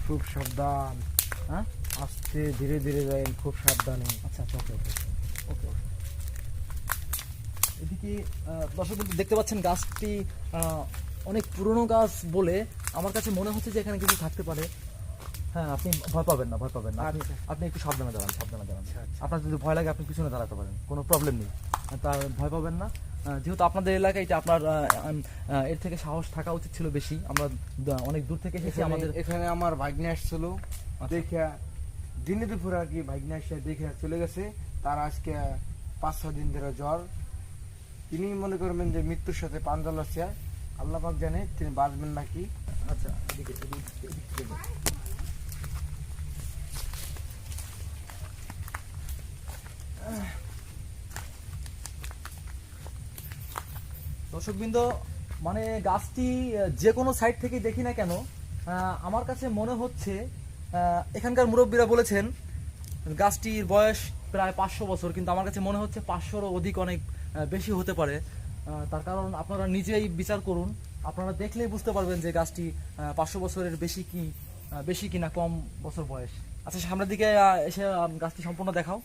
খুব সাবধান। হ্যাঁ, আস্তে ধীরে ধীরে যাই, খুব সাবধানে। আচ্ছা আচ্ছা, ওকে ওকে ওকে। এদিকে দর্শক বন্ধু দেখতে পাচ্ছেন গাছটি অনেক পুরনো গাছ বলে আমার কাছে মনে হচ্ছে যে এখানে কিছু থাকতে পারে। হ্যাঁ, আপনি ভয় পাবেন না, ভয় পাবেন না, আপনি আচ্ছা। আপনি একটু সাবধানে দাঁড়ান, সাবধানে দাঁড়ান। আচ্ছা, আচ্ছা। আপনার যদি ভয় লাগে আপনি পিছনে দাঁড়াতে পারেন, কোনো প্রবলেম নেই। তার ভয় পাবেন না। যেহেতু আপনাদের এলাকায় এটা আপনার এর থেকে সাহস থাকা উচিত ছিল বেশি। আমরা অনেক দূর থেকে এসেছি আমাদের। এখানে আমার ভাগ্নে আসছিল, আচ্ছা। দেখে দিনে দুপুরে আর কি ভাগ্নে এসে দেখে চলে গেছে। তার আজকে 5-6 দিন ধরে জ্বর। তিনি মনে করবেন যে মৃত্যুর সাথে পাঞ্জা লড়ছে। আল্লাহ পাক জানে তিনি বাঁচবেন নাকি। আচ্ছা, এদিকে। দর্শকবৃন্দ, মানে গাছটি যে কোনো সাইড থেকে দেখি না কেন আমার কাছে মনে হচ্ছে এখানকার মুরব্বীরা বলেছেন গাছটির বয়স প্রায় 500 বছর, কিন্তু আমার কাছে মনে হচ্ছে 500-ও অধিক, অনেক বেশি হতে পারে। তার কারণ আপনারা নিজেই বিচার করুন, আপনারা দেখলেই বুঝতে পারবেন যে গাছটি 500 বছরের বেশি কি না কম বছর বয়স। আচ্ছা, সামনের দিকে এসে গাছটি সম্পূর্ণ দেখাও।